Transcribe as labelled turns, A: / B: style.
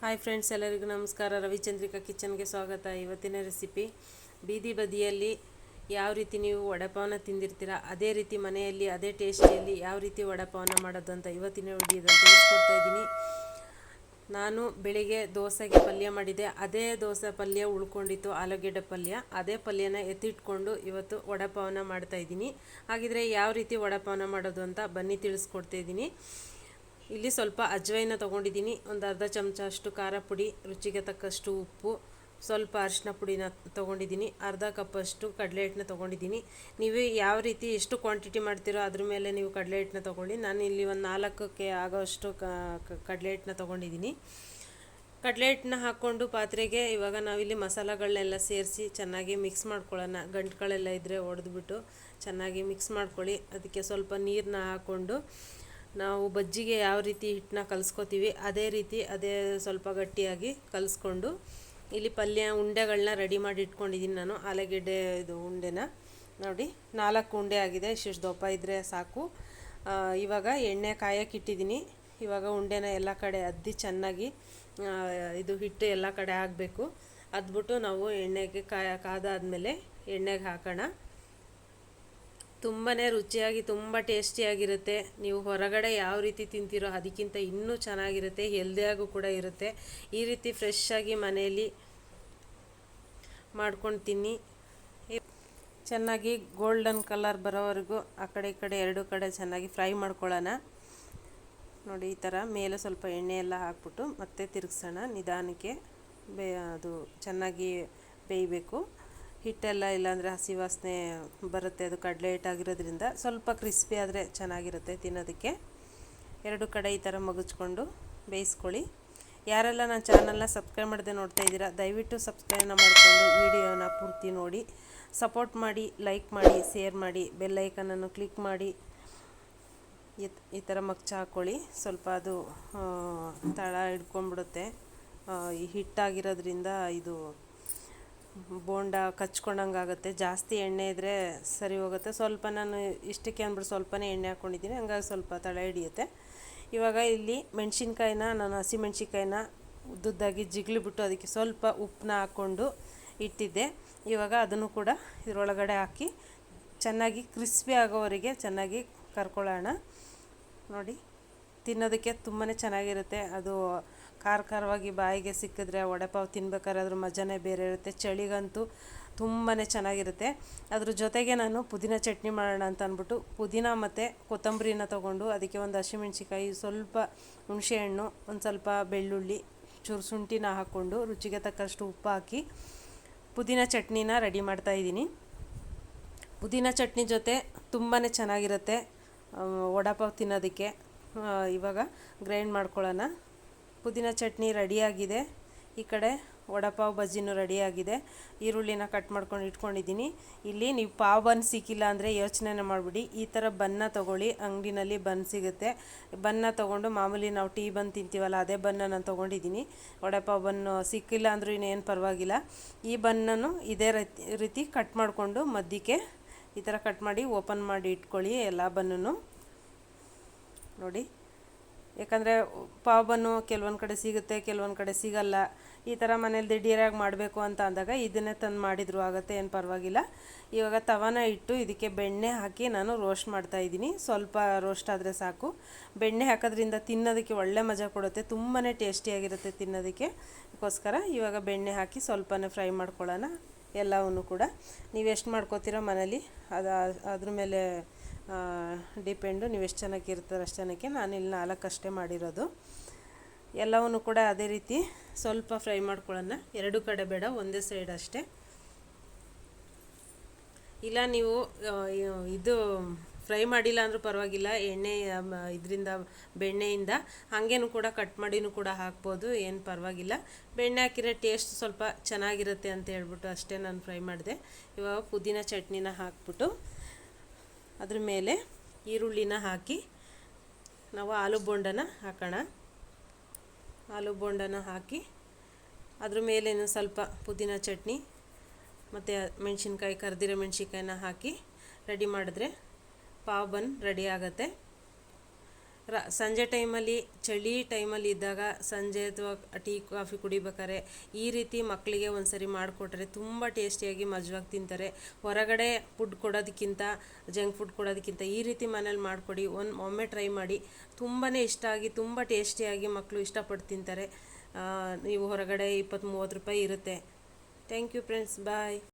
A: Hi friends, ಎಲ್ಲರಿಗೂ ನಮಸ್ಕಾರ. ರವಿಚಂದ್ರಿಕಾ ಕಿಚನ್ಗೆ ಸ್ವಾಗತ. ಇವತ್ತಿನ ರೆಸಿಪಿ ಬೀದಿ ಬದಿಯಲ್ಲಿ ಯಾವ ರೀತಿ ನೀವು ವಡೆಪಾವನ್ನ ತಿಂದಿರ್ತೀರ ಅದೇ ರೀತಿ ಮನೆಯಲ್ಲಿ ಅದೇ ಟೇಸ್ಟಿಯಲ್ಲಿ ಯಾವ ರೀತಿ ವಡೆಪಾವನ್ನ ಮಾಡೋದು ಅಂತ ಇವತ್ತಿನ ವಿಡಿಯೋದಲ್ಲಿ ತಿಳಿಸ್ಕೊಡ್ತಾ ಇದ್ದೀನಿ. ನಾನು ಬೆಳಿಗ್ಗೆ ದೋಸೆಗೆ ಪಲ್ಯ ಮಾಡಿದೆ. ಅದೇ ದೋಸೆ ಪಲ್ಯ ಉಳ್ಕೊಂಡಿತ್ತು, ಆಲೂಗೆಡ್ಡೆ ಪಲ್ಯ. ಅದೇ ಪಲ್ಯನ ಎತ್ತಿಟ್ಕೊಂಡು ಇವತ್ತು ವಡೆಪಾವನ್ನ ಮಾಡ್ತಾಯಿದ್ದೀನಿ. ಹಾಗಿದ್ರೆ ಯಾವ ರೀತಿ ವಡೆಪಾವನ್ನ ಮಾಡೋದು ಅಂತ ಬನ್ನಿ ತಿಳಿಸ್ಕೊಡ್ತಾ ಇದ್ದೀನಿ. ಇಲ್ಲಿ ಸ್ವಲ್ಪ ಅಜ್ವೈನ ತೊಗೊಂಡಿದ್ದೀನಿ, ಒಂದು ಅರ್ಧ ಚಮಚ ಅಷ್ಟು ಖಾರ ಪುಡಿ, ರುಚಿಗೆ ತಕ್ಕಷ್ಟು ಉಪ್ಪು, ಸ್ವಲ್ಪ ಅರಿಶಿನ ಪುಡಿನ ತೊಗೊಂಡಿದ್ದೀನಿ, ಅರ್ಧ ಕಪ್ಪಷ್ಟು ಕಡಲೆ ಹಿಟ್ಟನ್ನ ತೊಗೊಂಡಿದ್ದೀನಿ. ನೀವು ಯಾವ ರೀತಿ ಎಷ್ಟು ಕ್ವಾಂಟಿಟಿ ಮಾಡ್ತೀರೋ ಅದ್ರ ಮೇಲೆ ನೀವು ಕಡಲೆ ಹಿಟ್ಟನ್ನ ತೊಗೊಳ್ಳಿ. ನಾನು ಇಲ್ಲಿ ಒಂದು 4ಕ್ಕೆ ಆಗೋಷ್ಟು ಕಡಲೆ ಹಿಟ್ಟನ್ನ ತೊಗೊಂಡಿದ್ದೀನಿ. ಕಡಲೆ ಹಿಟ್ಟನ್ನ ಹಾಕ್ಕೊಂಡು ಪಾತ್ರೆಗೆ ಇವಾಗ ನಾವಿಲ್ಲಿ ಮಸಾಲೆಗಳನ್ನೆಲ್ಲ ಸೇರಿಸಿ ಚೆನ್ನಾಗಿ ಮಿಕ್ಸ್ ಮಾಡ್ಕೊಳ್ಳೋಣ. ಗಂಟುಗಳೆಲ್ಲ ಇದ್ದರೆ ಒಡೆದ್ಬಿಟ್ಟು ಚೆನ್ನಾಗಿ ಮಿಕ್ಸ್ ಮಾಡ್ಕೊಳ್ಳಿ. ಅದಕ್ಕೆ ಸ್ವಲ್ಪ ನೀರನ್ನ ಹಾಕ್ಕೊಂಡು ನಾವು ಬಜ್ಜಿಗೆ ಯಾವ ರೀತಿ ಹಿಟ್ಟನ್ನ ಕಲಿಸ್ಕೊತೀವಿ ಅದೇ ಸ್ವಲ್ಪ ಗಟ್ಟಿಯಾಗಿ ಕಲಿಸ್ಕೊಂಡು ಇಲ್ಲಿ ಪಲ್ಯ ಉಂಡೆಗಳನ್ನ ರೆಡಿ ಮಾಡಿ ಇಟ್ಕೊಂಡಿದ್ದೀನಿ. ನಾನು ಆಲೂಗೆಡ್ಡೆ ಉಂಡೆನ ನೋಡಿ 4 ಉಂಡೆ ಆಗಿದೆ. ಇಷ್ಟು ದಪ್ಪ ಇದ್ದರೆ ಸಾಕು. ಇವಾಗ ಎಣ್ಣೆ ಕಾಯಕ್ಕೆ ಇಟ್ಟಿದ್ದೀನಿ. ಇವಾಗ ಉಂಡೆನ ಎಲ್ಲ ಕಡೆ ಅದ್ದಿ ಚೆನ್ನಾಗಿ ಹಿಟ್ಟು ಎಲ್ಲ ಕಡೆ ಆಗಬೇಕು. ಅದ್ಬಿಟ್ಟು ನಾವು ಎಣ್ಣೆಗೆ ಕಾದಾದ್ಮೇಲೆ ಎಣ್ಣೆಗೆ ಹಾಕೋಣ. ತುಂಬಾ ರುಚಿಯಾಗಿ ತುಂಬ ಟೇಸ್ಟಿಯಾಗಿರುತ್ತೆ. ನೀವು ಹೊರಗಡೆ ಯಾವ ರೀತಿ ತಿಂತೀರೋ ಅದಕ್ಕಿಂತ ಇನ್ನೂ ಚೆನ್ನಾಗಿರುತ್ತೆ, ಹೆಲ್ದಿಯಾಗೂ ಕೂಡ ಇರುತ್ತೆ. ಈ ರೀತಿ ಫ್ರೆಶ್ ಆಗಿ ಮನೆಯಲ್ಲಿ ಮಾಡ್ಕೊಂಡು ತಿನ್ನಿ. ಚೆನ್ನಾಗಿ ಗೋಲ್ಡನ್ ಕಲರ್ ಬರೋವರೆಗೂ ಆ ಕಡೆ ಈ ಕಡೆ 2 ಕಡೆ ಚೆನ್ನಾಗಿ ಫ್ರೈ ಮಾಡ್ಕೊಳ್ಳೋಣ. ನೋಡಿ, ಈ ಥರ ಮೇಲೆ ಸ್ವಲ್ಪ ಎಣ್ಣೆ ಎಲ್ಲ ಹಾಕ್ಬಿಟ್ಟು ಮತ್ತೆ ತಿರುಗಿಸೋಣ. ನಿಧಾನಕ್ಕೆ ಅದು ಚೆನ್ನಾಗಿ ಬೇಯಬೇಕು. ಹಿಟ್ಟೆಲ್ಲ ಇಲ್ಲಾಂದರೆ ಹಸಿ ವಾಸನೆ ಬರುತ್ತೆ. ಅದು ಕಡಲೆ ಹಿಟ್ಟಾಗಿರೋದ್ರಿಂದ ಸ್ವಲ್ಪ ಕ್ರಿಸ್ಪಿ ಆದರೆ ಚೆನ್ನಾಗಿರುತ್ತೆ ತಿನ್ನೋದಕ್ಕೆ. 2 ಕಡೆ ಈ ಥರ ಮಗುಚ್ಕೊಂಡು ಬೇಯಿಸ್ಕೊಳ್ಳಿ. ಯಾರೆಲ್ಲ ನನ್ನ ಚಾನಲ್ನ ಸಬ್ಸ್ಕ್ರೈಬ್ ಮಾಡದೆ ನೋಡ್ತಾ ಇದ್ದೀರಾ, ದಯವಿಟ್ಟು ಸಬ್ಸ್ಕ್ರೈಬ್ನ ಮಾಡಿಕೊಂಡು ವಿಡಿಯೋನ ಪೂರ್ತಿ ನೋಡಿ, ಸಪೋರ್ಟ್ ಮಾಡಿ, ಲೈಕ್ ಮಾಡಿ, ಶೇರ್ ಮಾಡಿ, ಬೆಲ್ ಐಕನನ್ನು ಕ್ಲಿಕ್ ಮಾಡಿ. ಈ ಥರ ಮಗ್ಚ ಹಾಕ್ಕೊಳ್ಳಿ. ಸ್ವಲ್ಪ ಅದು ತಳ ಹಿಡ್ಕೊಂಡ್ಬಿಡುತ್ತೆ. ಈ ಹಿಟ್ಟಾಗಿರೋದ್ರಿಂದ ಇದು ಬೋಂಡ ಕಚ್ಕೊಂಡಂಗೆ ಆಗುತ್ತೆ. ಜಾಸ್ತಿ ಎಣ್ಣೆ ಇದ್ದರೆ ಸರಿ ಹೋಗುತ್ತೆ. ಸ್ವಲ್ಪ ನಾನು ಇಷ್ಟಕ್ಕೆ ಅಂದ್ಬಿಟ್ಟು ಸ್ವಲ್ಪನೇ ಎಣ್ಣೆ ಹಾಕ್ಕೊಂಡಿದ್ದೀನಿ, ಹಂಗಾಗಿ ಸ್ವಲ್ಪ ತಳ ಹಿಡಿಯುತ್ತೆ. ಇವಾಗ ಇಲ್ಲಿ ನಾನು ಹಸಿಮೆಣ್ಸಿನ್ಕಾಯಿನ ಉದ್ದುದ್ದಾಗಿ ಜಿಗ್ಲಿಬಿಟ್ಟು ಅದಕ್ಕೆ ಸ್ವಲ್ಪ ಉಪ್ಪನ್ನ ಹಾಕ್ಕೊಂಡು ಇಟ್ಟಿದ್ದೆ. ಇವಾಗ ಅದನ್ನು ಕೂಡ ಇದರೊಳಗಡೆ ಹಾಕಿ ಚೆನ್ನಾಗಿ ಕ್ರಿಸ್ಪಿ ಆಗೋವರೆಗೆ ಚೆನ್ನಾಗಿ ಕರ್ಕೊಳ್ಳೋಣ. ನೋಡಿ, ತಿನ್ನೋದಕ್ಕೆ ತುಂಬಾ ಚೆನ್ನಾಗಿರುತ್ತೆ. ಅದು ಖಾರವಾಗಿ ಬಾಯಿಗೆ ಸಿಕ್ಕಿದ್ರೆ ವಡೆಪಾವ್ ತಿನ್ಬೇಕಾದ್ರೆ ಅದ್ರ ಮಜಾನೇ ಬೇರೆ ಇರುತ್ತೆ. ಚಳಿಗಂತೂ ತುಂಬಾ ಚೆನ್ನಾಗಿರುತ್ತೆ. ಅದ್ರ ಜೊತೆಗೆ ನಾನು ಪುದೀನ ಚಟ್ನಿ ಮಾಡೋಣ ಅಂತ ಅಂದ್ಬಿಟ್ಟು ಪುದೀನ ಮತ್ತು ಕೊತ್ತಂಬರಿನ ತೊಗೊಂಡು ಅದಕ್ಕೆ ಒಂದು ಹಸಿಮೆಣ್ಸಿಕಾಯಿ, ಸ್ವಲ್ಪ ಹುಣಸೆಹಣ್ಣು, ಒಂದು ಸ್ವಲ್ಪ ಬೆಳ್ಳುಳ್ಳಿ, ಚೂರು ಶುಂಠಿನ ಹಾಕ್ಕೊಂಡು ರುಚಿಗೆ ತಕ್ಕಷ್ಟು ಉಪ್ಪು ಹಾಕಿ ಪುದೀನ ಚಟ್ನಿನ ರೆಡಿ ಮಾಡ್ತಾಯಿದ್ದೀನಿ. ಪುದೀನ ಚಟ್ನಿ ಜೊತೆ ತುಂಬಾ ಚೆನ್ನಾಗಿರುತ್ತೆ ವಡೆಪಾವ್ ತಿನ್ನೋದಕ್ಕೆ. ಇವಾಗ ಗ್ರೈಂಡ್ ಮಾಡ್ಕೊಳ್ಳೋಣ. ಪುದೀನ ಚಟ್ನಿ ರೆಡಿಯಾಗಿದೆ. ಈ ಕಡೆ ವಡೆಪಾವ್ ಬಜ್ಜಿನೂ ರೆಡಿಯಾಗಿದೆ. ಈರುಳ್ಳಿನ ಕಟ್ ಮಾಡ್ಕೊಂಡು ಇಟ್ಕೊಂಡಿದ್ದೀನಿ. ಇಲ್ಲಿ ನೀವು ಪಾವ್ ಬನ್ ಸಿಕ್ಕಿಲ್ಲ ಅಂದರೆ ಯೋಚನೆ ಮಾಡಿಬಿಡಿ, ಈ ಥರ ಬನ್ನ ತೊಗೊಳ್ಳಿ. ಅಂಗಡಿನಲ್ಲಿ ಬನ್ ಸಿಗುತ್ತೆ. ಬನ್ನ ತೊಗೊಂಡು ಮಾಮೂಲಿ ನಾವು ಟೀ ಬನ್ ತಿಂತೀವಲ್ಲ ಅದೇ ಬನ್ನ ನಾನು ತೊಗೊಂಡಿದ್ದೀನಿ. ವಡೆಪಾವ್ ಬನ್ನು ಸಿಕ್ಕಿಲ್ಲ ಅಂದರೂ ಇನ್ನೇನು ಪರವಾಗಿಲ್ಲ. ಈ ಬನ್ನನ್ನು ಇದೇ ರೀತಿ ಕಟ್ ಮಾಡಿಕೊಂಡು ಮಧ್ಯಕ್ಕೆ ಈ ಥರ ಕಟ್ ಮಾಡಿ ಓಪನ್ ಮಾಡಿ ಇಟ್ಕೊಳ್ಳಿ ಎಲ್ಲ ಬನ್ನೂ. ನೋಡಿ, ಯಾಕಂದರೆ ಪಾವ್ ಬನ್ನು ಕೆಲವೊಂದು ಕಡೆ ಸಿಗುತ್ತೆ, ಕೆಲವೊಂದು ಕಡೆ ಸಿಗಲ್ಲ. ಈ ಥರ ಮನೇಲಿ ದಿಢೀರಾಗಿ ಮಾಡಬೇಕು ಅಂತ ಅಂದಾಗ ಇದನ್ನೇ ತಂದು ಮಾಡಿದರೂ ಆಗುತ್ತೆ, ಏನು ಪರವಾಗಿಲ್ಲ. ಇವಾಗ ತವಾನ ಇಟ್ಟು ಇದಕ್ಕೆ ಬೆಣ್ಣೆ ಹಾಕಿ ನಾನು ರೋಸ್ಟ್ ಮಾಡ್ತಾಯಿದ್ದೀನಿ. ಸ್ವಲ್ಪ ರೋಸ್ಟ್ ಆದರೆ ಸಾಕು. ಬೆಣ್ಣೆ ಹಾಕೋದ್ರಿಂದ ತಿನ್ನೋದಕ್ಕೆ ಒಳ್ಳೆ ಮಜಾ ಕೊಡುತ್ತೆ, ತುಂಬಾ ಟೇಸ್ಟಿಯಾಗಿರುತ್ತೆ ತಿನ್ನೋದಕ್ಕೆ. ಅದಕ್ಕೋಸ್ಕರ ಇವಾಗ ಬೆಣ್ಣೆ ಹಾಕಿ ಸ್ವಲ್ಪನೇ ಫ್ರೈ ಮಾಡ್ಕೊಳ್ಳೋಣ ಎಲ್ಲವನ್ನೂ ಕೂಡ. ನೀವು ಎಷ್ಟು ಮಾಡ್ಕೋತೀರೋ ಮನೇಲಿ ಅದ್ರ ಮೇಲೆ ಡಿಪೆಂಡು. ನೀವು ಎಷ್ಟು ಜನಕ್ಕೆ ಇರ್ತಾರೆ ಅಷ್ಟು ಜನಕ್ಕೆ. ನಾನಿಲ್ಲಿ 4 ಅಷ್ಟೇ ಮಾಡಿರೋದು. ಎಲ್ಲವನ್ನು ಕೂಡ ಅದೇ ರೀತಿ ಸ್ವಲ್ಪ ಫ್ರೈ ಮಾಡ್ಕೊಳ್ಳೋಣ. 2 ಕಡೆ ಬೇಡ, ಒಂದೇ ಸೈಡ್ ಅಷ್ಟೇ. ಇಲ್ಲ ನೀವು ಇದು ಫ್ರೈ ಮಾಡಿಲ್ಲ ಅಂದರೂ ಪರವಾಗಿಲ್ಲ, ಎಣ್ಣೆ ಇದರಿಂದ ಬೆಣ್ಣೆಯಿಂದ ಹಾಗೇನೂ ಕೂಡ ಕಟ್ ಮಾಡಿನೂ ಕೂಡ ಹಾಕ್ಬೋದು, ಏನು ಪರವಾಗಿಲ್ಲ. ಬೆಣ್ಣೆ ಹಾಕಿರೋ ಟೇಸ್ಟ್ ಸ್ವಲ್ಪ ಚೆನ್ನಾಗಿರುತ್ತೆ ಅಂತ ಹೇಳ್ಬಿಟ್ಟು ಅಷ್ಟೇ ನಾನು ಫ್ರೈ ಮಾಡಿದೆ. ಇವಾಗ ಪುದೀನ ಚಟ್ನಿನ ಹಾಕ್ಬಿಟ್ಟು ಅದ್ರ ಮೇಲೆ ಈರುಳ್ಳಿನ ಹಾಕಿ ನಾವು ಆಲೂ ಬೋಂಡನ ಹಾಕೋಣ. ಆಲೂ ಬೋಂಡನ ಹಾಕಿ ಅದ್ರ ಮೇಲೆ ಸ್ವಲ್ಪ ಪುದೀನ ಚಟ್ನಿ ಮತ್ತು ಮೆಣಸಿನ್ಕಾಯಿ, ಕರ್ದಿರೋ ಮೆಣಸಿನ್ಕಾಯಿನ ಹಾಕಿ ರೆಡಿ ಮಾಡಿದ್ರೆ ಪಾವ್ ಬನ್ ರೆಡಿ ಆಗುತ್ತೆ. ಸಂಜೆ ಟೈಮಲ್ಲಿ ಚಳಿ ಟೈಮಲ್ಲಿ ಇದ್ದಾಗ ಸಂಜೆ ಅಥವಾ ಟೀ ಕಾಫಿ ಕುಡಿಬೇಕಾದ್ರೆ ಈ ರೀತಿ ಮಕ್ಕಳಿಗೆ ಒಂದ್ಸರಿ ಮಾಡಿಕೊಟ್ರೆ ತುಂಬ ಟೇಸ್ಟಿಯಾಗಿ ಮಜವಾಗಿ ತಿಂತಾರೆ. ಹೊರಗಡೆ ಫುಡ್ ಕೊಡೋದಕ್ಕಿಂತ ಜಂಕ್ ಫುಡ್ ಕೊಡೋದಕ್ಕಿಂತ ಈ ರೀತಿ ಮನೇಲಿ ಮಾಡಿಕೊಡಿ, ಒಮ್ಮೆ ಟ್ರೈ ಮಾಡಿ. ತುಂಬಾ ಇಷ್ಟ ಆಗಿ ತುಂಬ ಟೇಸ್ಟಿಯಾಗಿ ಮಕ್ಕಳು ಇಷ್ಟಪಟ್ಟು ತಿಂತಾರೆ. ನೀವು ಹೊರಗಡೆ 20-30 ರೂಪಾಯಿ ಇರುತ್ತೆ. Thank you friends, bye.